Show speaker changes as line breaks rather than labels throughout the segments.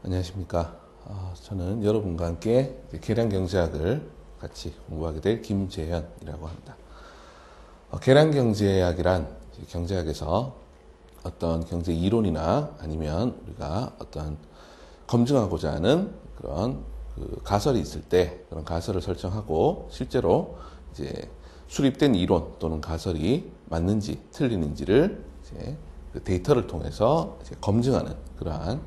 안녕하십니까. 저는 여러분과 함께 계량경제학을 같이 공부하게 될 김재현이라고 합니다. 계량경제학이란 경제학에서 어떤 경제 이론이나 아니면 우리가 어떤 검증하고자 하는 그런 가설이 있을 때 그런 가설을 설정하고 실제로 이제 수립된 이론 또는 가설이 맞는지 틀리는지를 이제 그 데이터를 통해서 이제 검증하는 그러한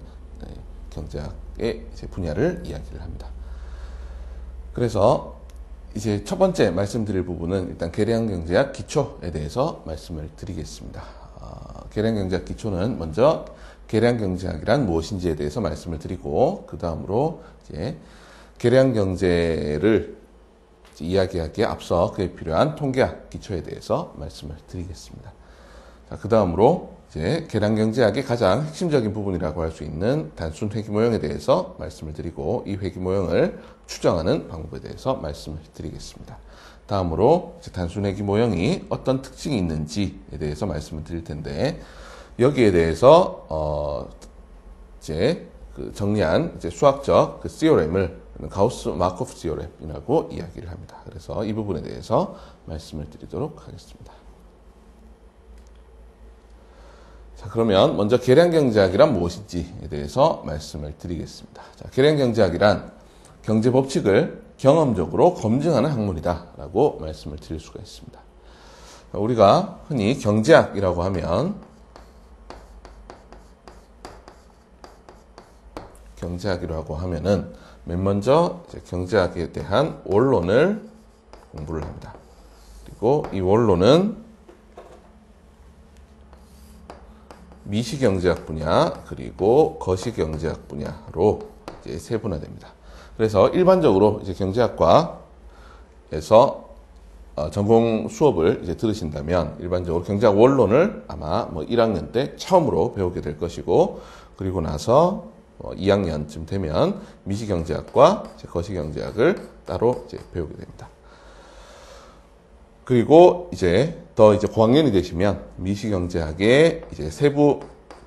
경제학의 이제 분야를 이야기를 합니다. 그래서 이제 첫 번째 말씀드릴 부분은 일단 계량경제학 기초에 대해서 말씀을 드리겠습니다. 계량경제학 기초는 먼저 계량경제학이란 무엇인지에 대해서 말씀을 드리고 그 다음으로 이제 계량경제를 이야기하기에 앞서 그에 필요한 통계학 기초에 대해서 말씀을 드리겠습니다. 그 다음으로 이제 계량경제학의 가장 핵심적인 부분이라고 할 수 있는 단순 회귀모형에 대해서 말씀을 드리고 이 회귀모형을 추정하는 방법에 대해서 말씀을 드리겠습니다. 다음으로 이제 단순 회귀모형이 어떤 특징이 있는지에 대해서 말씀을 드릴 텐데 여기에 대해서 이제 정리한 이제 수학적 그 시오렘을 가우스 마코프 시오렘이라고 이야기를 합니다. 그래서 이 부분에 대해서 말씀을 드리도록 하겠습니다. 자, 그러면 먼저 계량경제학이란 무엇인지에 대해서 말씀을 드리겠습니다. 자, 계량경제학이란 경제 법칙을 경험적으로 검증하는 학문이다라고 말씀을 드릴 수가 있습니다. 우리가 흔히 경제학이라고 하면 경제학이라고 하면은 맨 먼저 이제 경제학에 대한 원론을 공부를 합니다. 그리고 이 원론은 미시경제학 분야 그리고 거시경제학 분야로 이제 세분화됩니다. 그래서 일반적으로 이제 경제학과에서 전공 수업을 이제 들으신다면 일반적으로 경제학 원론을 아마 1학년 때 처음으로 배우게 될 것이고 그리고 나서 2학년쯤 되면 미시경제학과 거시경제학을 따로 이제 배우게 됩니다. 그리고 이제 고학년이 되시면 미시경제학의 이제 세부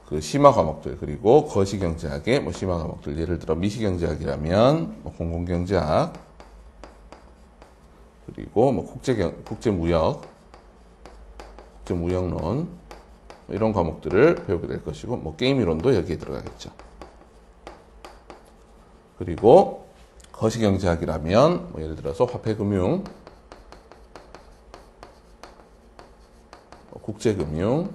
그 심화 과목들 그리고 거시경제학의 심화 과목들 예를 들어 미시경제학이라면 공공경제학 그리고 국제무역, 국제무역론 이런 과목들을 배우게 될 것이고 게임 이론도 여기에 들어가겠죠. 그리고 거시경제학이라면 예를 들어서 화폐금융 국제금융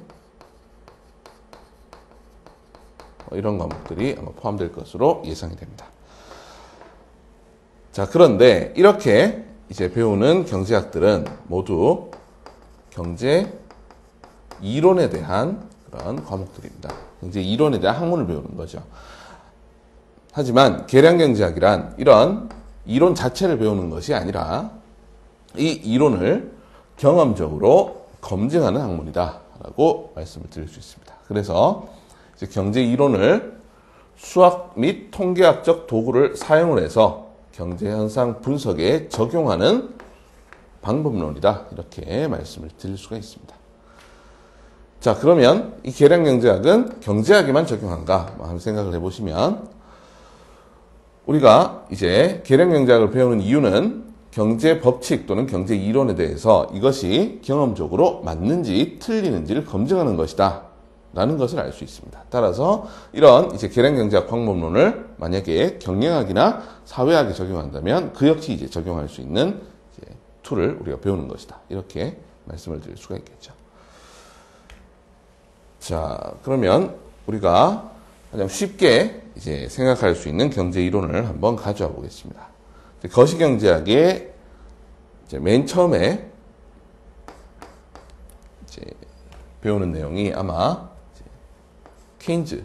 이런 과목들이 아마 포함될 것으로 예상이 됩니다. 자, 그런데 이렇게 이제 배우는 경제학들은 모두 경제 이론에 대한 그런 과목들입니다. 경제 이론에 대한 학문을 배우는 거죠. 하지만 계량경제학이란 이런 이론 자체를 배우는 것이 아니라 이 이론을 경험적으로 검증하는 학문이다라고 말씀을 드릴 수 있습니다. 그래서 이제 경제 이론을 수학 및 통계학적 도구를 사용을 해서 경제 현상 분석에 적용하는 방법론이다 이렇게 말씀을 드릴 수가 있습니다. 자, 그러면 이 계량경제학은 경제학에만 적용한가 한번 생각을 해보시면 우리가 이제 계량경제학을 배우는 이유는 경제 법칙 또는 경제 이론에 대해서 이것이 경험적으로 맞는지 틀리는지를 검증하는 것이다 라는 것을 알 수 있습니다. 따라서 이런 이제 계량경제학 방법론을 만약에 경영학이나 사회학에 적용한다면 그 역시 이제 적용할 수 있는 이제 툴을 우리가 배우는 것이다. 이렇게 말씀을 드릴 수가 있겠죠. 자, 그러면 우리가 가장 쉽게 이제 생각할 수 있는 경제 이론을 한번 가져와 보겠습니다. 거시경제학의 이제 맨 처음에 이제 배우는 내용이 아마 이제 케인즈의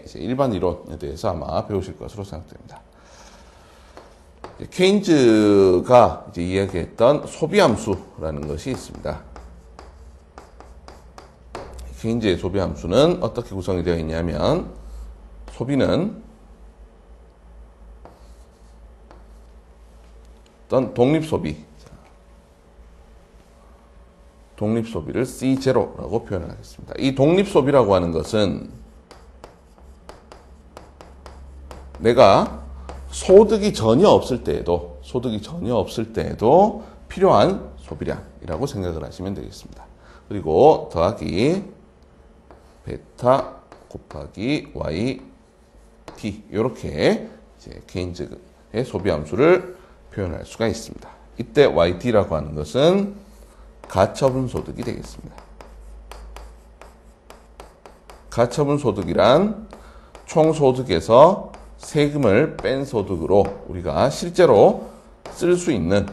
이제 일반 이론에 대해서 아마 배우실 것으로 생각됩니다. 케인즈가 이제 이야기했던 소비함수라는 것이 있습니다. 케인즈의 소비함수는 어떻게 구성이 되어 있냐면 소비는 어떤 독립소비를 C0라고 표현을 하겠습니다. 이 독립소비라고 하는 것은 내가 소득이 전혀 없을 때에도 필요한 소비량이라고 생각을 하시면 되겠습니다. 그리고 더하기 베타 곱하기 YT 이렇게 이제 케인즈의 소비 함수를 표현할 수가 있습니다. 이때 YT라고 하는 것은 가처분 소득이 되겠습니다. 가처분 소득이란 총 소득에서 세금을 뺀 소득으로 우리가 실제로 쓸 수 있는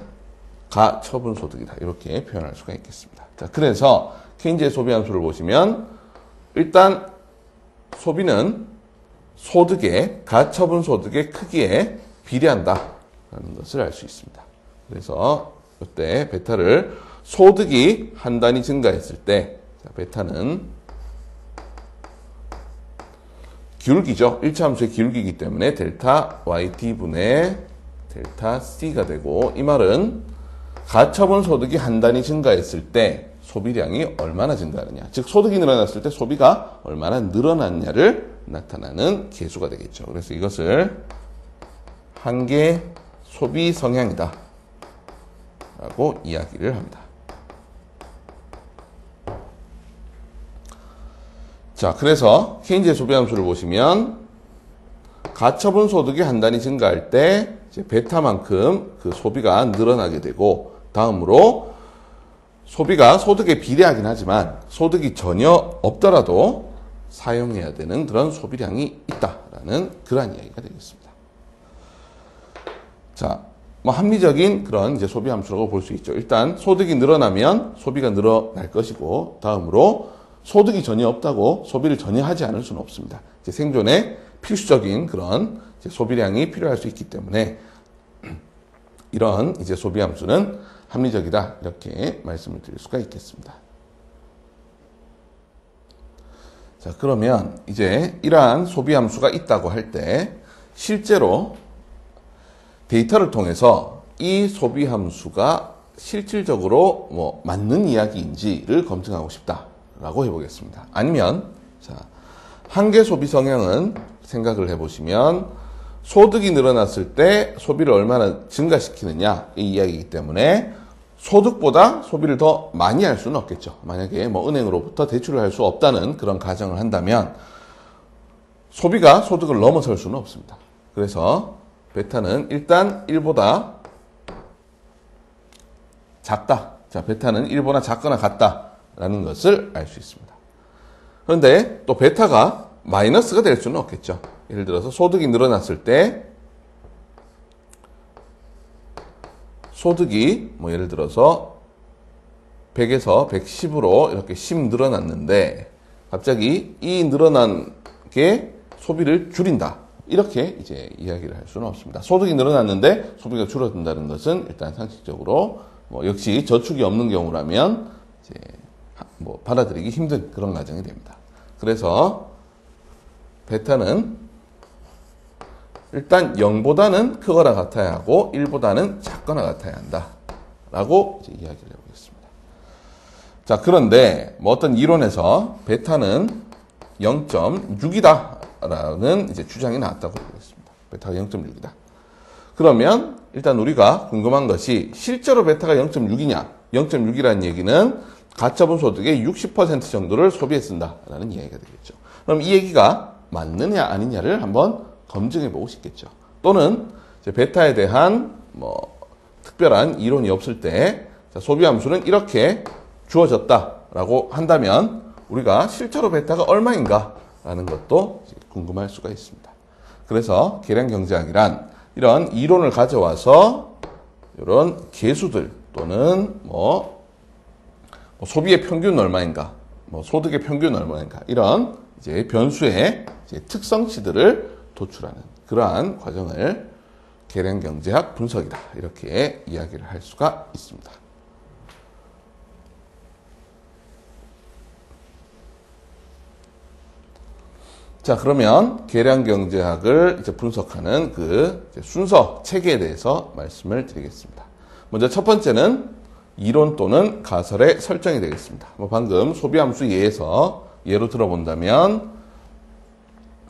가처분 소득이다. 이렇게 표현할 수가 있겠습니다. 자, 그래서 케인즈의 소비 함수를 보시면 일단 소비는 가처분 소득의 크기에 비례한다라는 것을 알 수 있습니다. 그래서 이때 베타를 소득이 한 단위 증가했을 때, 자, 베타는 기울기죠. 1차 함수의 기울기이기 때문에 델타 YT분의 델타 C가 되고, 이 말은 가처분 소득이 한 단위 증가했을 때 소비량이 얼마나 증가하느냐, 즉 소득이 늘어났을 때 소비가 얼마나 늘어났냐를 나타나는 계수가 되겠죠. 그래서 이것을 한계 소비 성향이다 라고 이야기를 합니다. 자, 그래서 케인즈의 소비 함수를 보시면 가처분 소득이 한 단위 증가할 때 이제 베타만큼 그 소비가 늘어나게 되고, 다음으로 소비가 소득에 비례하긴 하지만 소득이 전혀 없더라도 사용해야 되는 그런 소비량이 있다라는 그러한 이야기가 되겠습니다. 자, 뭐 합리적인 그런 이제 소비 함수라고 볼 수 있죠. 일단 소득이 늘어나면 소비가 늘어날 것이고, 다음으로 소득이 전혀 없다고 소비를 전혀 하지 않을 수는 없습니다. 이제 생존에 필수적인 그런 이제 소비량이 필요할 수 있기 때문에 이런 이제 소비 함수는 합리적이다, 이렇게 말씀을 드릴 수가 있겠습니다. 자, 그러면 이제 이러한 소비 함수가 있다고 할 때 실제로 데이터를 통해서 이 소비 함수가 실질적으로 뭐 맞는 이야기인지를 검증하고 싶다라고 해보겠습니다. 아니면 자, 한계 소비 성향은 생각을 해보시면 소득이 늘어났을 때 소비를 얼마나 증가시키느냐 이 이야기이기 때문에 소득보다 소비를 더 많이 할 수는 없겠죠. 만약에 뭐 은행으로부터 대출을 할 수 없다는 그런 가정을 한다면 소비가 소득을 넘어설 수는 없습니다. 그래서 베타는 일단 1보다 작다. 자, 베타는 1보다 작거나 같다라는 것을 알 수 있습니다. 그런데 또 베타가 마이너스가 될 수는 없겠죠. 예를 들어서 소득이 늘어났을 때 소득이 뭐 예를 들어서 100에서 110으로 이렇게 10 늘어났는데 갑자기 이 늘어난 게 소비를 줄인다, 이렇게 이제 이야기를 할 수는 없습니다. 소득이 늘어났는데 소비가 줄어든다는 것은 일단 상식적으로 뭐 역시 저축이 없는 경우라면 이제 뭐 받아들이기 힘든 그런 과정이 됩니다. 그래서 베타는 일단 0보다는 크거나 같아야 하고 1보다는 작거나 같아야 한다 라고 이제 이야기를 해보겠습니다. 자, 그런데 뭐 어떤 이론에서 베타는 0.6이다 라는 이제 주장이 나왔다고 보겠습니다. 베타가 0.6이다. 그러면 일단 우리가 궁금한 것이 실제로 베타가 0.6이냐, 0.6이라는 얘기는 가처분 소득의 60% 정도를 소비에 쓴다라는 이야기가 되겠죠. 그럼 이 얘기가 맞느냐 아니냐를 한번 검증해 보고 싶겠죠. 또는 이제 베타에 대한 뭐 특별한 이론이 없을 때 소비 함수는 이렇게 주어졌다라고 한다면 우리가 실제로 베타가 얼마인가 라는 것도 궁금할 수가 있습니다. 그래서 계량 경제학이란 이런 이론을 가져와서 이런 계수들 또는 뭐 소비의 평균 얼마인가, 뭐 소득의 평균 얼마인가, 이런 이제 변수의 이제 특성치들을 도출하는 그러한 과정을 계량 경제학 분석이다, 이렇게 이야기를 할 수가 있습니다. 자, 그러면 계량 경제학을 이제 분석하는 그 순서 체계에 대해서 말씀을 드리겠습니다. 먼저 첫 번째는 이론 또는 가설의 설정이 되겠습니다. 뭐 방금 소비함수 예에서 예로 들어본다면,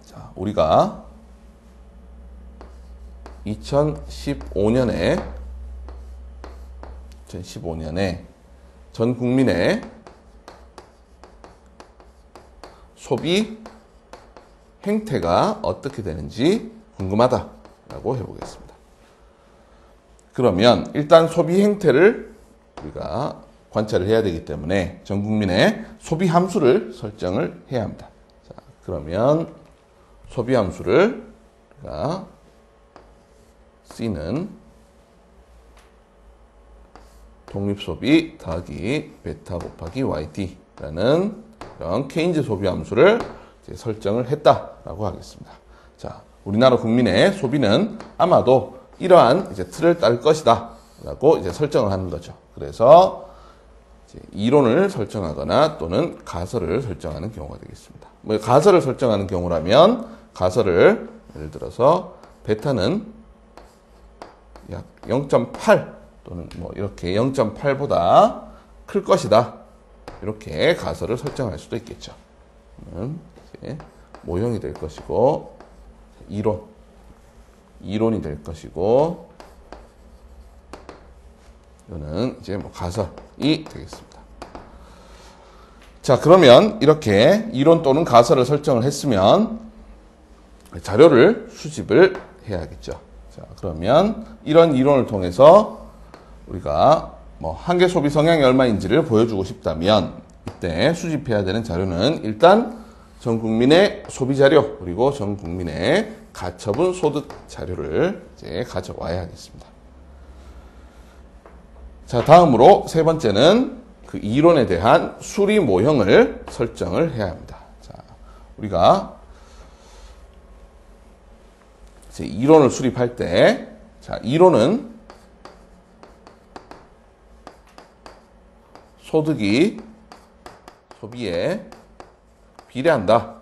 자, 우리가 2015년에 전 국민의 소비 행태가 어떻게 되는지 궁금하다라고 해보겠습니다. 그러면 일단 소비 행태를 우리가 관찰을 해야 되기 때문에 전 국민의 소비 함수를 설정을 해야 합니다. 자, 그러면 소비 함수를 우리가 C는 독립소비 더하기 베타 곱하기 YT라는 이런 케인즈 소비 함수를 이제 설정을 했다라고 하겠습니다. 자, 우리나라 국민의 소비는 아마도 이러한 이제 틀을 따를 것이다 라고 이제 설정을 하는 거죠. 그래서 이제 이론을 설정하거나 또는 가설을 설정하는 경우가 되겠습니다. 뭐 가설을 설정하는 경우라면 가설을 예를 들어서 베타는 약 0.8 또는 뭐 이렇게 0.8보다 클 것이다. 이렇게 가설을 설정할 수도 있겠죠. 이제 모형이 될 것이고 이론이 될 것이고 이거는 이제 뭐 가설이 되겠습니다. 자, 그러면 이렇게 이론 또는 가설을 설정을 했으면 자료를 수집을 해야겠죠. 자, 그러면 이런 이론을 통해서 우리가 뭐 한계 소비 성향이 얼마인지를 보여주고 싶다면 이때 수집해야 되는 자료는 일단 전 국민의 소비 자료 그리고 전 국민의 가처분 소득 자료를 이제 가져와야 하겠습니다. 자, 다음으로 세 번째는 그 이론에 대한 수리 모형을 설정을 해야 합니다. 자, 우리가 이제 이론을 수립할 때, 자, 이론은 소득이 소비에 비례한다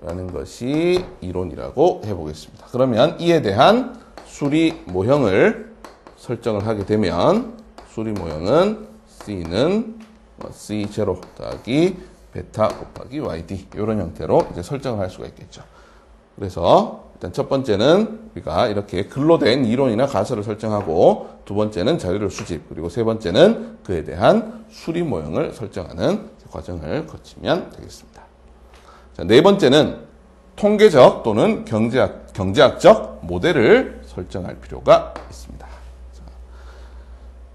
라는 것이 이론이라고 해보겠습니다. 그러면 이에 대한 수리 모형을 설정을 하게 되면 수리 모형은 C는 C0 더하기 베타 곱하기 YD 이런 형태로 이제 설정을 할 수가 있겠죠. 그래서 일단 첫 번째는 우리가 이렇게 글로 된 이론이나 가설을 설정하고 두 번째는 자료를 수집 그리고 세 번째는 그에 대한 수리 모형을 설정하는 과정을 거치면 되겠습니다. 자, 네 번째는 통계적 또는 경제학적 모델을 설정할 필요가 있습니다.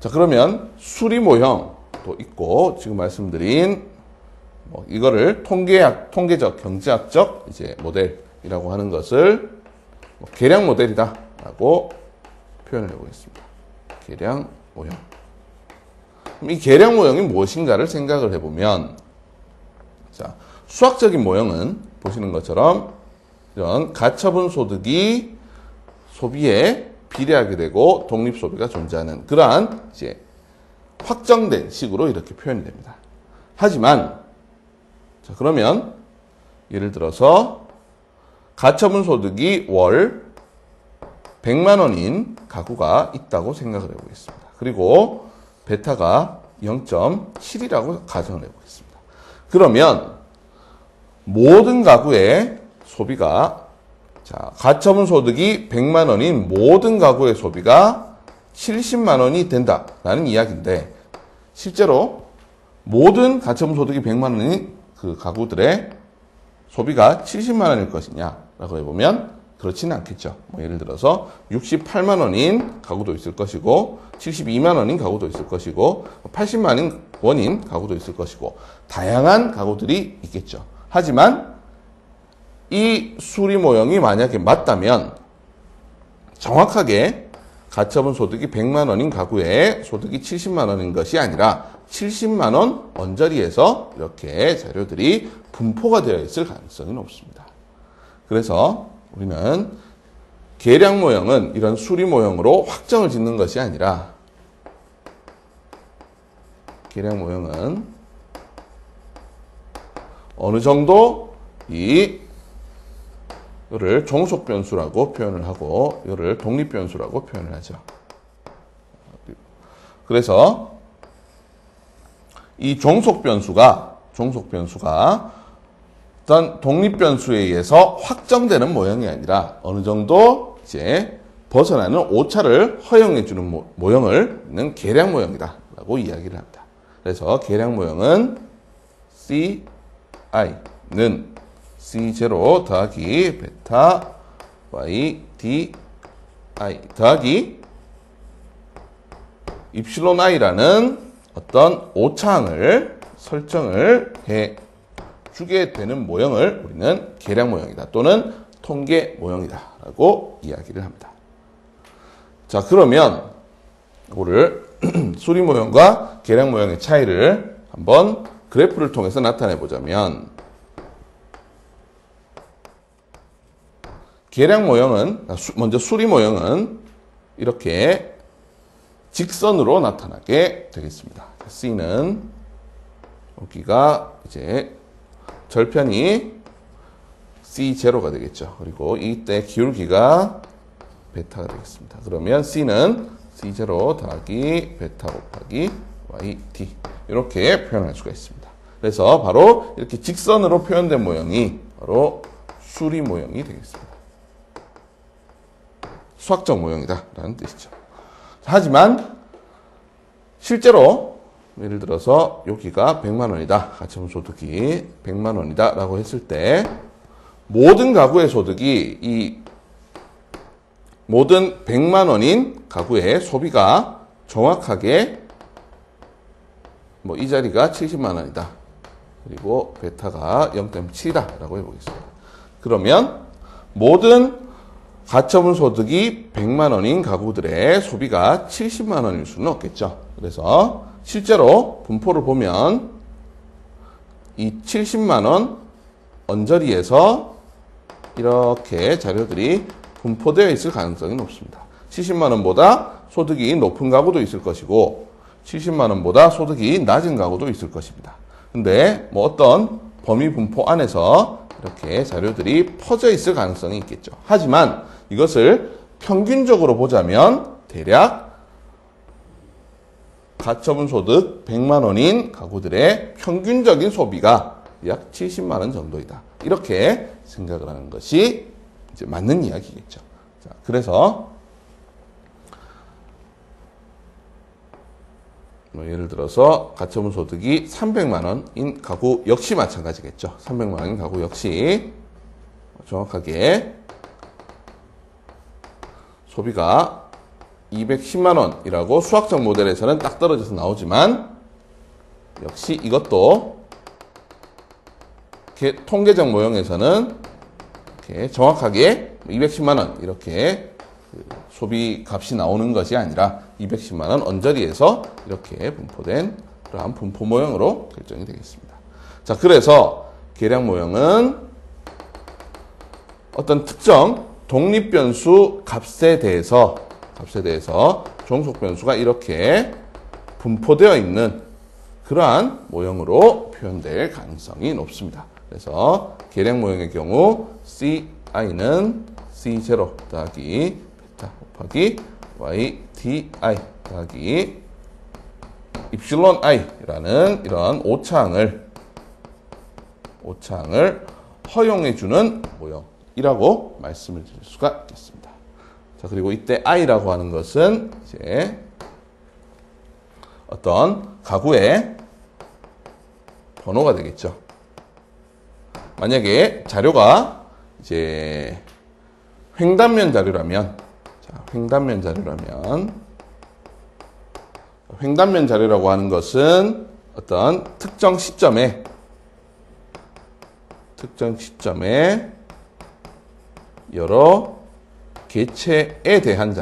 자, 그러면 수리 모형도 있고 지금 말씀드린 뭐 이거를 통계적 경제학적 이제 모델이라고 하는 것을 뭐 계량 모델이다라고 표현을 해보겠습니다. 계량 모형. 그럼 이 계량 모형이 무엇인가를 생각을 해보면, 자, 수학적인 모형은 보시는 것처럼 이런 가처분 소득이 소비에 비례하게 되고 독립소비가 존재하는 그러한 이제 확정된 식으로 이렇게 표현이 됩니다. 하지만, 자, 그러면 예를 들어서 가처분 소득이 월 100만 원인 가구가 있다고 생각을 해보겠습니다. 그리고 베타가 0.7이라고 가정을 해보겠습니다. 그러면 모든 가구의 소비가 자, 가처분 소득이 100만 원인 모든 가구의 소비가 70만 원이 된다라는 이야기인데 실제로 모든 가처분 소득이 100만 원인 그 가구들의 소비가 70만 원일 것이냐라고 해보면 그렇지는 않겠죠. 뭐 예를 들어서 68만 원인 가구도 있을 것이고 72만 원인 가구도 있을 것이고 80만 원인 가구도 있을 것이고 다양한 가구들이 있겠죠. 하지만 이 수리 모형이 만약에 맞다면 정확하게 가처분 소득이 100만 원인 가구의 소득이 70만 원인 것이 아니라 70만 원 언저리에서 이렇게 자료들이 분포가 되어 있을 가능성이 높습니다. 그래서 우리는 계량 모형은 이런 수리 모형으로 확정을 짓는 것이 아니라 계량 모형은 어느 정도 이거를 종속 변수라고 표현을 하고 이거를 독립 변수라고 표현을 하죠. 그래서 이 종속 변수가 어떤 독립 변수에 의해서 확정되는 모형이 아니라 어느 정도 이제 벗어나는 오차를 허용해주는 모형을 는 계량 모형이다 라고 이야기를 합니다. 그래서 계량 모형은 CI는 C0 더하기 베타 Y D I 더하기 입실론 i라는 어떤 오차항을 설정을 해 주게 되는 모형을 우리는 계량 모형이다 또는 통계 모형이다 라고 이야기를 합니다. 자, 그러면 이거를 수리 모형과 계량 모형의 차이를 한번 그래프를 통해서 나타내 보자면, 계량 모형은, 먼저 수리 모형은 이렇게 직선으로 나타나게 되겠습니다. C는 여기가 이제 절편이 C0가 되겠죠. 그리고 이때 기울기가 베타가 되겠습니다. 그러면 C는 C0 더하기 베타 곱하기 YT 이렇게 표현할 수가 있습니다. 그래서 바로 이렇게 직선으로 표현된 모형이 바로 수리 모형이 되겠습니다. 수학적 모형이다 라는 뜻이죠. 하지만 실제로 예를 들어서 여기가 100만 원이다. 가처분 소득이 100만 원이다 라고 했을 때 모든 가구의 소득이 이 모든 100만 원인 가구의 소비가 정확하게 이 자리가 70만 원이다. 그리고 베타가 0.7이다 라고 해보겠습니다. 그러면 모든 가처분 소득이 100만 원인 가구들의 소비가 70만 원일 수는 없겠죠. 그래서 실제로 분포를 보면 이 70만 원 언저리에서 이렇게 자료들이 분포되어 있을 가능성이 높습니다. 70만 원보다 소득이 높은 가구도 있을 것이고 70만 원보다 소득이 낮은 가구도 있을 것입니다. 근데 어떤 범위 분포 안에서 이렇게 자료들이 퍼져 있을 가능성이 있겠죠. 하지만 이것을 평균적으로 보자면 대략 가처분 소득 100만 원인 가구들의 평균적인 소비가 약 70만 원 정도이다. 이렇게 생각을 하는 것이 이제 맞는 이야기겠죠. 자, 그래서 예를 들어서 가처분 소득이 300만 원인 가구 역시 마찬가지겠죠. 300만 원인 가구 역시 정확하게 소비가 210만 원이라고 수학적 모델에서는 딱 떨어져서 나오지만 역시 이것도 이렇게 통계적 모형에서는 이렇게 정확하게 210만 원 이렇게 소비 값이 나오는 것이 아니라 210만 원 언저리에서 이렇게 분포된 그러한 분포 모형으로 결정이 되겠습니다. 자, 그래서 계량 모형은 어떤 특정 독립 변수 값에 대해서 종속 변수가 이렇게 분포되어 있는 그러한 모형으로 표현될 가능성이 높습니다. 그래서 계량 모형의 경우 CI는 C0 더하기 베타 곱하기 YTI 더하기 입실론 i라는 이런 오차항을 허용해주는 모형이라고 말씀을 드릴 수가 있겠습니다. 자, 그리고 이때 i라고 하는 것은 이제 어떤 가구의 번호가 되겠죠. 만약에 자료가 이제 횡단면 자료라면, 횡단면 자료라고 하는 것은 어떤 특정 시점에 여러 개체에 대한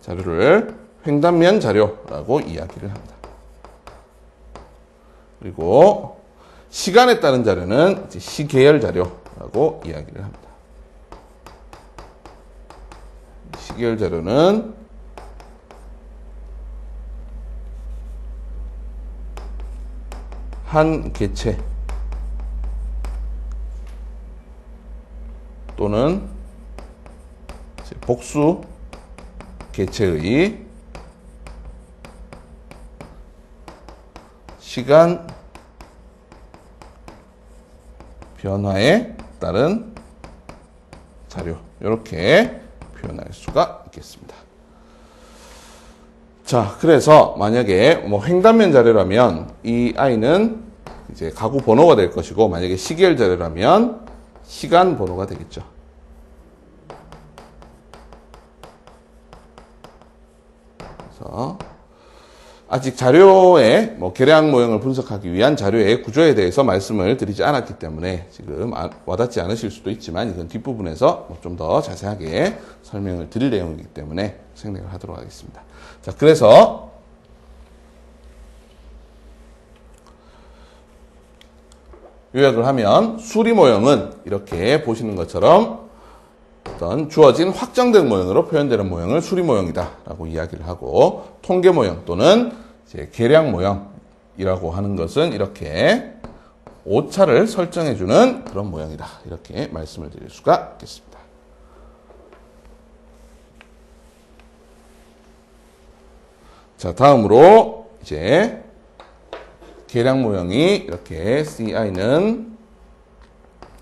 자료를 횡단면 자료라고 이야기를 합니다. 그리고 시간에 따른 자료는 이제 시계열 자료라고 이야기를 합니다. 시계열 자료는 한 개체 또는 복수 개체의 시간 변화에 다른 자료 이렇게 표현할 수가 있겠습니다. 자, 그래서 만약에 뭐 횡단면 자료라면 이 i는 이제 가구 번호가 될 것이고, 만약에 시계열 자료라면 시간 번호가 되겠죠. 그래서 아직 자료의 뭐 계량 모형을 분석하기 위한 자료의 구조에 대해서 말씀을 드리지 않았기 때문에 지금 와닿지 않으실 수도 있지만, 이건 뒷부분에서 좀 더 자세하게 설명을 드릴 내용이기 때문에 생략을 하도록 하겠습니다. 자, 그래서 요약을 하면 수리 모형은 이렇게 보시는 것처럼 어떤 주어진 확정된 모형으로 표현되는 모형을 수리 모형이다 라고 이야기를 하고, 통계 모형 또는 이제 계량 모형이라고 하는 것은 이렇게 오차를 설정해 주는 그런 모형이다, 이렇게 말씀을 드릴 수가 있겠습니다. 자, 다음으로 이제 계량 모형이 이렇게 ci는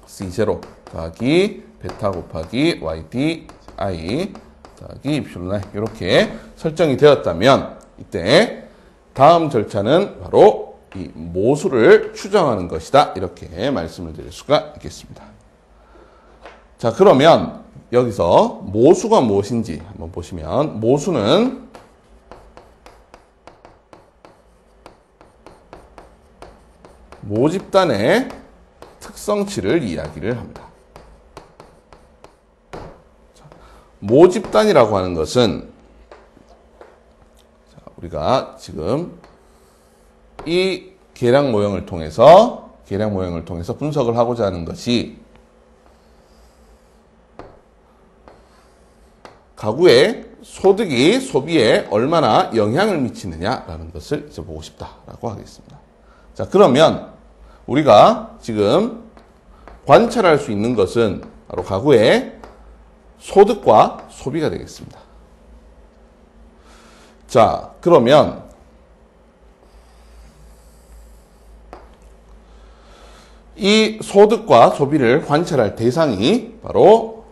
c0 더하기 베타 곱하기 yd i 더하기 이프실론 i 이렇게 설정이 되었다면, 이때 다음 절차는 바로 이 모수를 추정하는 것이다, 이렇게 말씀을 드릴 수가 있겠습니다. 자, 그러면 여기서 모수가 무엇인지 한번 보시면, 모수는 모집단의 특성치를 이야기를 합니다. 모집단이라고 하는 것은 우리가 지금 이 계량 모형을 통해서 분석을 하고자 하는 것이 가구의 소득이 소비에 얼마나 영향을 미치느냐라는 것을 이제 보고 싶다라고 하겠습니다. 자, 그러면 우리가 지금 관찰할 수 있는 것은 바로 가구의 소득과 소비가 되겠습니다. 자, 그러면 이 소득과 소비를 관찰할 대상이 바로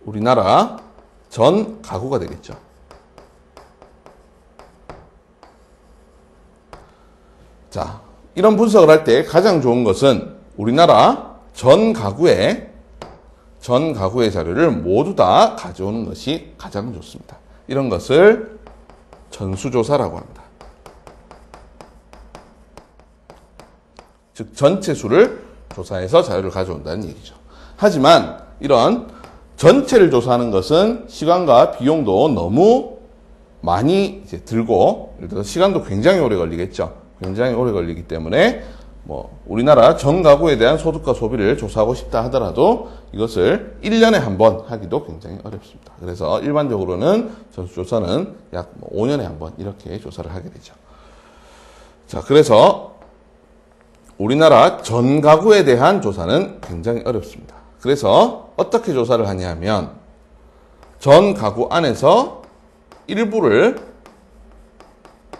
우리나라 전 가구가 되겠죠. 자, 이런 분석을 할 때 가장 좋은 것은 우리나라 전 가구의 자료를 모두 다 가져오는 것이 가장 좋습니다. 이런 것을 전수조사라고 합니다. 즉, 전체 수를 조사해서 자료를 가져온다는 얘기죠. 하지만 이런 전체를 조사하는 것은 시간과 비용도 너무 많이 이제 들고, 예를 들어서 시간도 굉장히 오래 걸리겠죠. 굉장히 오래 걸리기 때문에 우리나라 전 가구에 대한 소득과 소비를 조사하고 싶다 하더라도 이것을 1년에 한 번 하기도 굉장히 어렵습니다. 그래서 일반적으로는 전수조사는 약 5년에 한 번 이렇게 조사를 하게 되죠. 자, 그래서 우리나라 전 가구에 대한 조사는 굉장히 어렵습니다. 그래서 어떻게 조사를 하냐 하면, 전 가구 안에서 일부를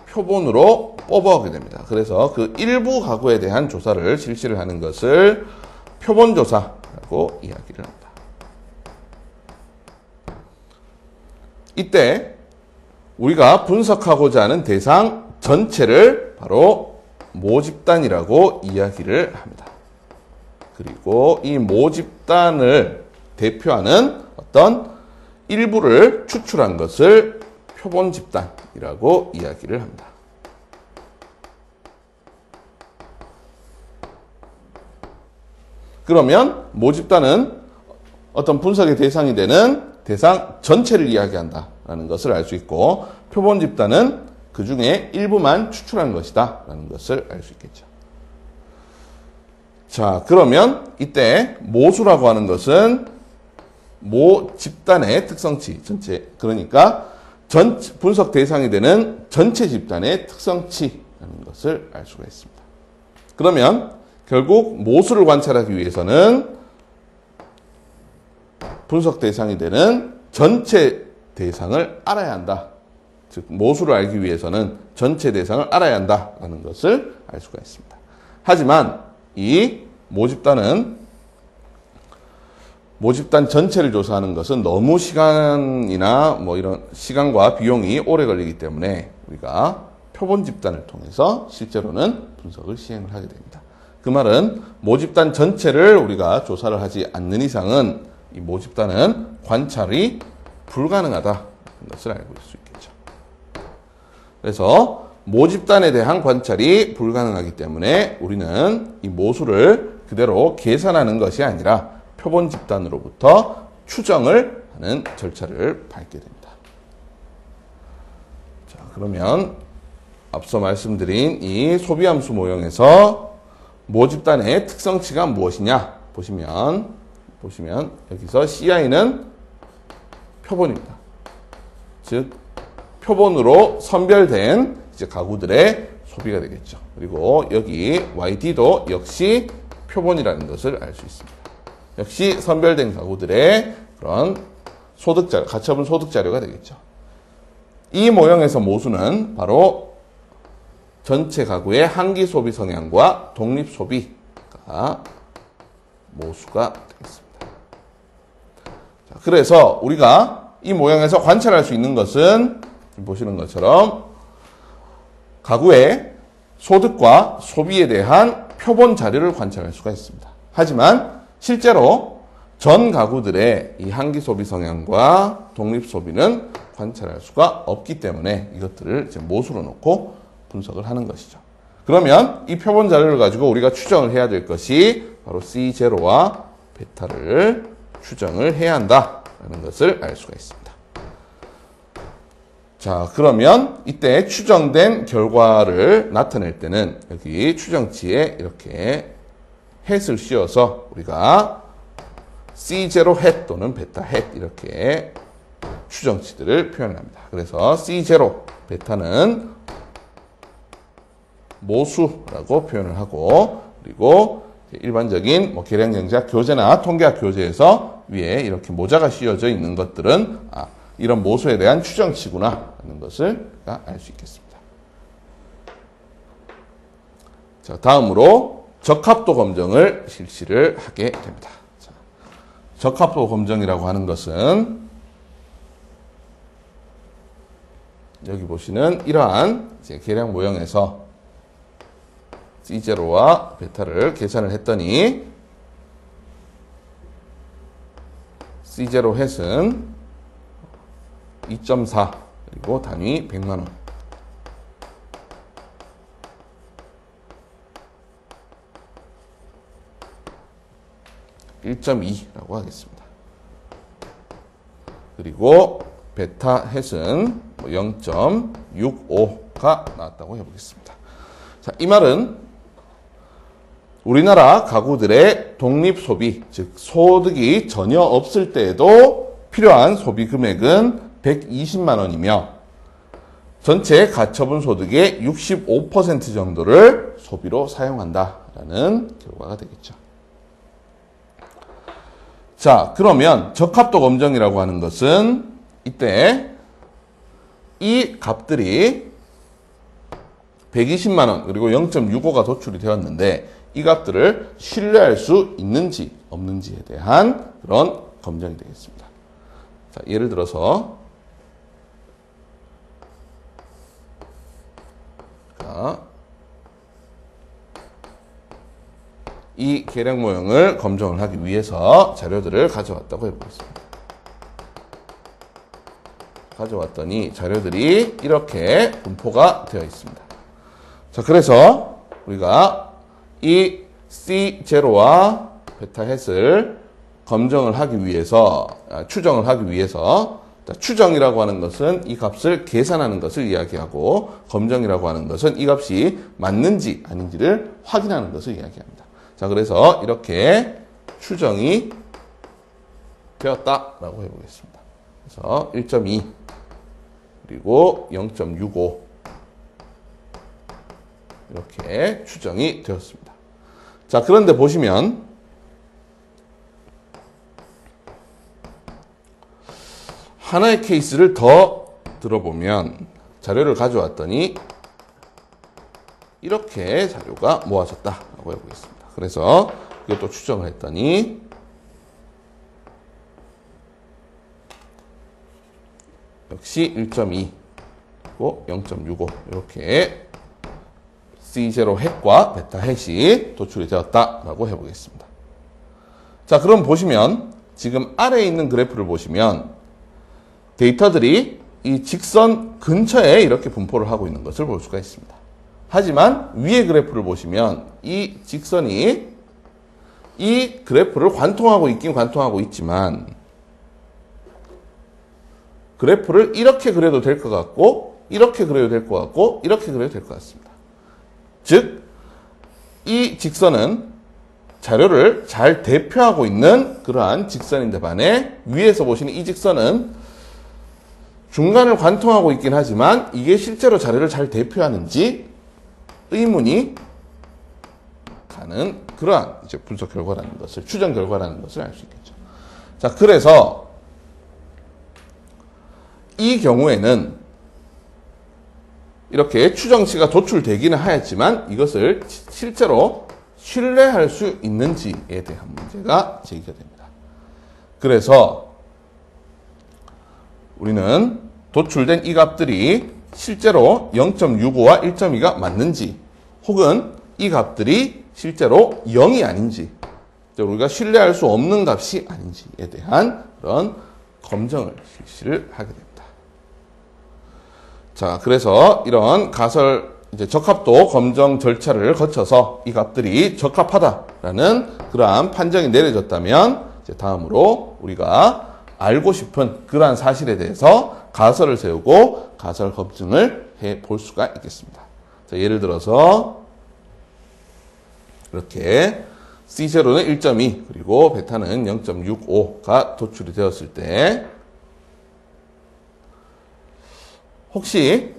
표본으로 뽑아오게 됩니다. 그래서 그 일부 가구에 대한 조사를 실시를 하는 것을 표본조사라고 이야기를 합니다. 이때 우리가 분석하고자 하는 대상 전체를 바로 모집단이라고 이야기를 합니다. 그리고 이 모집단을 대표하는 어떤 일부를 추출한 것을 표본집단이라고 이야기를 합니다. 그러면 모집단은 어떤 분석의 대상이 되는 대상 전체를 이야기한다라는 것을 알 수 있고, 표본집단은 그 중에 일부만 추출한 것이다 라는 것을 알 수 있겠죠. 자, 그러면 이때 모수라고 하는 것은 모집단의 특성치 전체, 그러니까 분석 대상이 되는 전체 집단의 특성치라는 것을 알 수가 있습니다. 그러면 결국 모수를 관찰하기 위해서는 분석 대상이 되는 전체 대상을 알아야 한다. 즉, 모수를 알기 위해서는 전체 대상을 알아야 한다라는 것을 알 수가 있습니다. 하지만 이 모집단 전체를 조사하는 것은 너무 시간이나 뭐 이런 시간과 비용이 오래 걸리기 때문에 우리가 표본 집단을 통해서 실제로는 분석을 시행을 하게 됩니다. 그 말은 모집단 전체를 우리가 조사를 하지 않는 이상은 이 모집단은 관찰이 불가능하다는 것을 알고 있을 수 있겠죠. 그래서 모집단에 대한 관찰이 불가능하기 때문에 우리는 이 모수를 그대로 계산하는 것이 아니라 표본 집단으로부터 추정을 하는 절차를 밟게 됩니다. 자, 그러면 앞서 말씀드린 이 소비함수 모형에서 모집단의 특성치가 무엇이냐 보시면 여기서 CI는 표본입니다. 즉 표본으로 선별된 이제 가구들의 소비가 되겠죠. 그리고 여기 YD도 역시 표본이라는 것을 알 수 있습니다. 역시 선별된 가구들의 그런 소득자료, 가처분 소득자료가 되겠죠. 이 모형에서 모수는 바로 전체 가구의 한기 소비 성향과 독립 소비가 모수가 되겠습니다. 자, 그래서 우리가 이 모형에서 관찰할 수 있는 것은 보시는 것처럼 가구의 소득과 소비에 대한 표본 자료를 관찰할 수가 있습니다. 하지만 실제로 전 가구들의 이 한기 소비 성향과 독립 소비는 관찰할 수가 없기 때문에 이것들을 이제 모수로 놓고 분석을 하는 것이죠. 그러면 이 표본 자료를 가지고 우리가 추정을 해야 될 것이 바로 C0와 베타를 추정을 해야 한다라는 것을 알 수가 있습니다. 자, 그러면 이때 추정된 결과를 나타낼 때는 여기 추정치에 이렇게 햇을 씌워서 우리가 C0 햇 또는 베타 햇 이렇게 추정치들을 표현합니다. 그래서 C0 베타는 모수라고 표현을 하고, 그리고 일반적인 뭐 계량경제학 교재나 통계학 교재에서 위에 이렇게 모자가 씌워져 있는 것들은 이런 모수에 대한 추정치구나 하는 것을 알 수 있겠습니다. 자, 다음으로 적합도 검정을 실시를 하게 됩니다. 자, 적합도 검정이라고 하는 것은 여기 보시는 이러한 이제 계량 모형에서 C0와 베타를 계산을 했더니 C0 햇은 2.4 그리고 단위 100만원 1.2라고 하겠습니다. 그리고 베타 햇은 0.65가 나왔다고 해보겠습니다. 자, 이 말은 우리나라 가구들의 독립 소비, 즉 소득이 전혀 없을 때에도 필요한 소비 금액은 120만 원이며 전체 가처분 소득의 65% 정도를 소비로 사용한다라는 결과가 되겠죠. 자, 그러면 적합도 검정이라고 하는 것은 이때 이 값들이 120만 원 그리고 0.65가 도출이 되었는데 이 값들을 신뢰할 수 있는지 없는지에 대한 그런 검정이 되겠습니다. 자, 예를 들어서 이 계량 모형을 검증을 하기 위해서 자료들을 가져왔다고 해보겠습니다. 가져왔더니 자료들이 이렇게 분포가 되어 있습니다. 자, 그래서 우리가 이 C0와 베타 햇을 검정을 하기 위해서, 추정을 하기 위해서, 추정이라고 하는 것은 이 값을 계산하는 것을 이야기하고, 검정이라고 하는 것은 이 값이 맞는지 아닌지를 확인하는 것을 이야기합니다. 자, 그래서 이렇게 추정이 되었다라고 해보겠습니다. 그래서 1.2 그리고 0.65 이렇게 추정이 되었습니다. 자, 그런데 보시면 하나의 케이스를 더 들어보면 자료를 가져왔더니 이렇게 자료가 모아졌다라고 해보겠습니다. 그래서 이것도 추정을 했더니 역시 1.2 그리고 0.65 이렇게 C0 햇과 베타 햇이 도출이 되었다라고 해보겠습니다. 자, 그럼 보시면 지금 아래에 있는 그래프를 보시면 데이터들이 이 직선 근처에 이렇게 분포를 하고 있는 것을 볼 수가 있습니다. 하지만 위의 그래프를 보시면 이 직선이 이 그래프를 관통하고 있긴 관통하고 있지만 그래프를 이렇게 그려도 될 것 같고 이렇게 그려도 될 것 같고 이렇게 그려도 될 것 같습니다. 즉, 이 직선은 자료를 잘 대표하고 있는 그러한 직선인데 반해 위에서 보시는 이 직선은 중간을 관통하고 있긴 하지만 이게 실제로 자료를 잘 대표하는지 의문이 가는 그러한 이제 분석 결과라는 것을, 추정 결과라는 것을 알 수 있겠죠. 자, 그래서 이 경우에는 이렇게 추정치가 도출되기는 하였지만 이것을 실제로 신뢰할 수 있는지에 대한 문제가 제기가 됩니다. 그래서 우리는 도출된 이 값들이 실제로 0.65와 1.2가 맞는지 혹은 이 값들이 실제로 0이 아닌지 우리가 신뢰할 수 없는 값이 아닌지에 대한 그런 검증을 실시를 하게 됩니다. 자, 그래서 이런 가설 이제 적합도 검정 절차를 거쳐서 이 값들이 적합하다라는 그러한 판정이 내려졌다면 이제 다음으로 우리가 알고 싶은 그러한 사실에 대해서 가설을 세우고 가설 검증을 해 볼 수가 있겠습니다. 자, 예를 들어서 이렇게 C0는 1.2 그리고 베타는 0.65가 도출이 되었을 때 혹시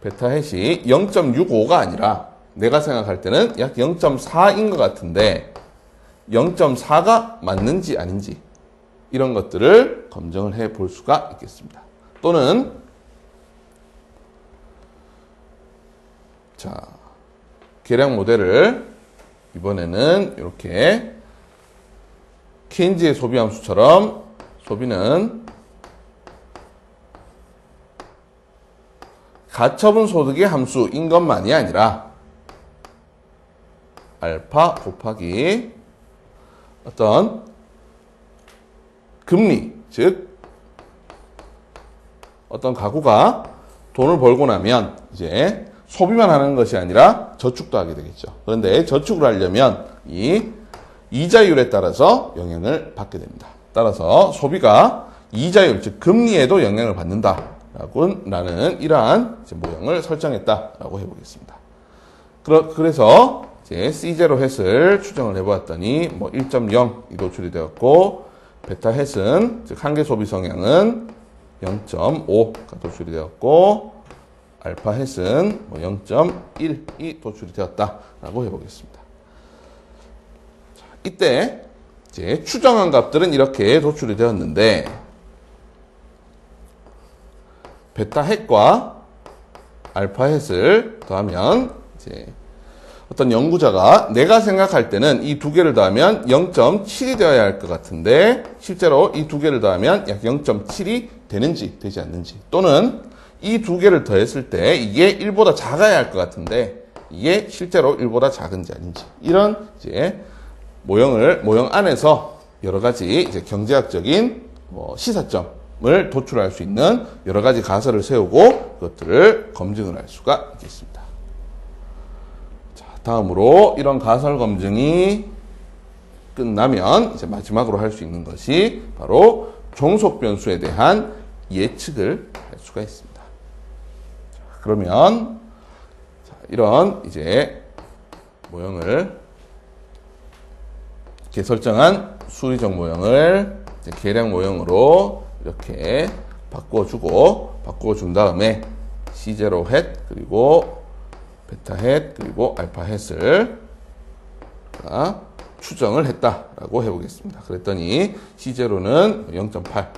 베타 햇이 0.65가 아니라 내가 생각할 때는 약 0.4인 것 같은데 0.4가 맞는지 아닌지 이런 것들을 검증을 해 볼 수가 있겠습니다. 또는 자, 계량 모델을 이번에는 이렇게 케인즈의 소비 함수처럼 소비는 가처분 소득의 함수인 것만이 아니라 알파 곱하기 어떤 금리, 즉 어떤 가구가 돈을 벌고 나면 이제 소비만 하는 것이 아니라 저축도 하게 되겠죠. 그런데 저축을 하려면 이 이자율에 따라서 영향을 받게 됩니다. 따라서 소비가 이자율, 즉 금리에도 영향을 받는다. 라는 이러한 모형을 설정했다라고 해보겠습니다. 그래서 이제 C0 햇을 추정을 해보았더니 뭐 1.0이 도출이 되었고 베타 햇은 즉 한계 소비 성향은 0.5가 도출이 되었고 알파 햇은 뭐 0.1이 도출이 되었다라고 해보겠습니다. 자, 이때 이제 추정한 값들은 이렇게 도출이 되었는데 베타 햇과 알파 햇을 더하면 이제 어떤 연구자가 내가 생각할 때는 이 두 개를 더하면 0.7이 되어야 할 것 같은데 실제로 이 두 개를 더하면 약 0.7이 되는지 되지 않는지 또는 이 두 개를 더했을 때 이게 1보다 작아야 할 것 같은데 이게 실제로 1보다 작은지 아닌지 이런 이제 모형 안에서 여러 가지 이제 경제학적인 시사점 을 도출할 수 있는 여러 가지 가설을 세우고 그것들을 검증을 할 수가 있겠습니다. 자, 다음으로 이런 가설 검증이 끝나면 이제 마지막으로 할 수 있는 것이 바로 종속 변수에 대한 예측을 할 수가 있습니다. 자, 그러면 이런 이제 모형을 이렇게 설정한 수리적 모형을 이제 계량 모형으로 이렇게 바꿔준 다음에 C0 햇 그리고 베타 햇 그리고 알파 햇을 추정을 했다라고 해보겠습니다. 그랬더니 C0는 0.8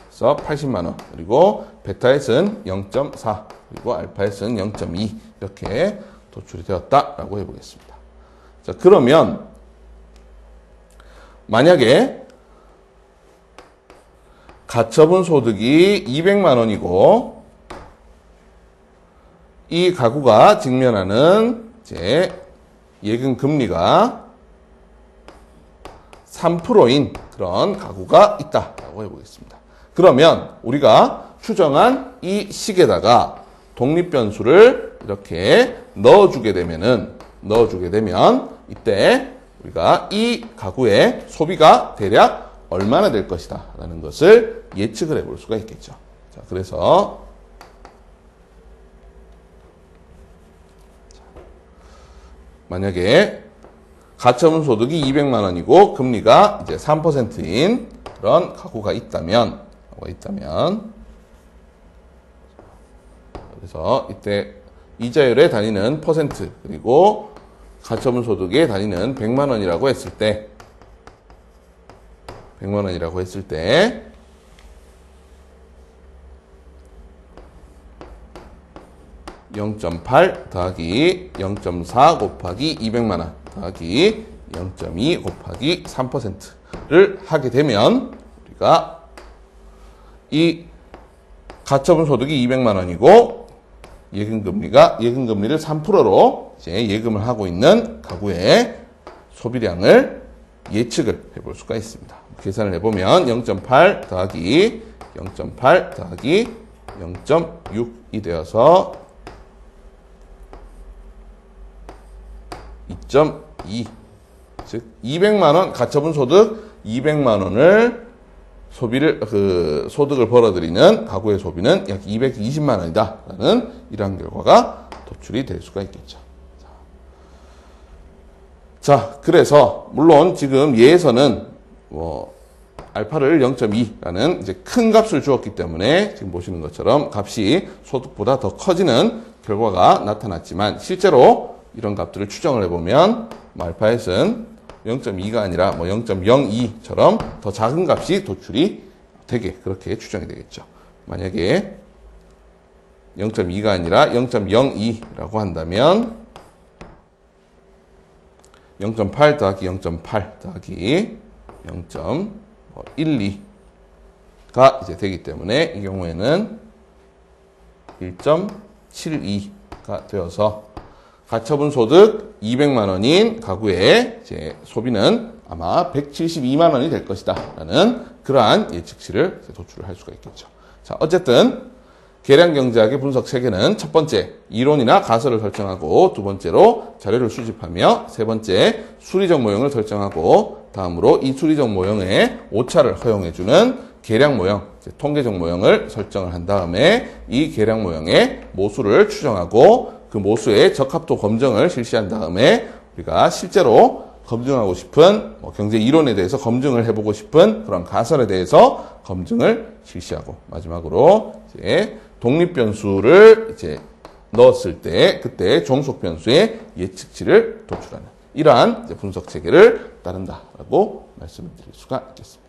그래서 80만원 그리고 베타 햇은 0.4 그리고 알파 햇은 0.2 이렇게 도출이 되었다라고 해보겠습니다. 자, 그러면 만약에 가처분 소득이 200만 원이고 이 가구가 직면하는 이제 예금 금리가 3%인 그런 가구가 있다라고 해보겠습니다. 그러면 우리가 추정한 이 식에다가 독립변수를 이렇게 넣어주게 되면 이때 우리가 이 가구의 소비가 대략 얼마나 될 것이다 라는 것을 예측을 해볼 수가 있겠죠. 자, 그래서 만약에 가처분 소득이 200만 원이고 금리가 이제 3%인 그런 가구가 있다면 그래서 이때 이자율에 다니는 퍼센트 그리고 가처분 소득에 다니는 100만 원이라고 했을 때 0.8 더하기 0.4 곱하기 200만 원 더하기 0.2 곱하기 3%를 하게 되면 우리가 이 가처분 소득이 200만 원이고 예금금리를 3%로 이제 예금을 하고 있는 가구의 소비량을 예측을 해볼 수가 있습니다. 계산을 해보면 0.8 더하기 0.8 더하기 0.6이 되어서 2.2 즉 200만 원 가처분 소득 200만 원을 소득을 벌어들이는 가구의 소비는 약 220만 원이다라는 이러한 결과가 도출이 될 수가 있겠죠. 자, 그래서 물론 지금 예에서는 알파를 0.2라는 이제 큰 값을 주었기 때문에 지금 보시는 것처럼 값이 소득보다 더 커지는 결과가 나타났지만 실제로 이런 값들을 추정을 해보면 알파에서는 0.2가 아니라 0.02처럼 더 작은 값이 도출이 되게 그렇게 추정이 되겠죠. 만약에 0.2가 아니라 0.02라고 한다면 0.8 더하기 0.8 더하기 0.12가 이제 되기 때문에 이 경우에는 1.72가 되어서 가처분 소득 200만 원인 가구의 이제 소비는 아마 172만 원이 될 것이다 라는 그러한 예측치를 도출을 할 수가 있겠죠. 자, 어쨌든 계량경제학의 분석 체계는 첫 번째 이론이나 가설을 설정하고 두 번째로 자료를 수집하며 세 번째 수리적 모형을 설정하고 다음으로 이 수리적 모형의 오차를 허용해주는 계량 모형, 통계적 모형을 설정을 한 다음에 이 계량 모형의 모수를 추정하고 그 모수의 적합도 검증을 실시한 다음에 우리가 실제로 검증하고 싶은 경제 이론에 대해서 검증을 해보고 싶은 그런 가설에 대해서 검증을 실시하고 마지막으로 이제 독립 변수를 이제 넣었을 때 그때 종속 변수의 예측치를 도출하는 이러한 이제 분석 체계를 따른다라고 말씀을 드릴 수가 있겠습니다.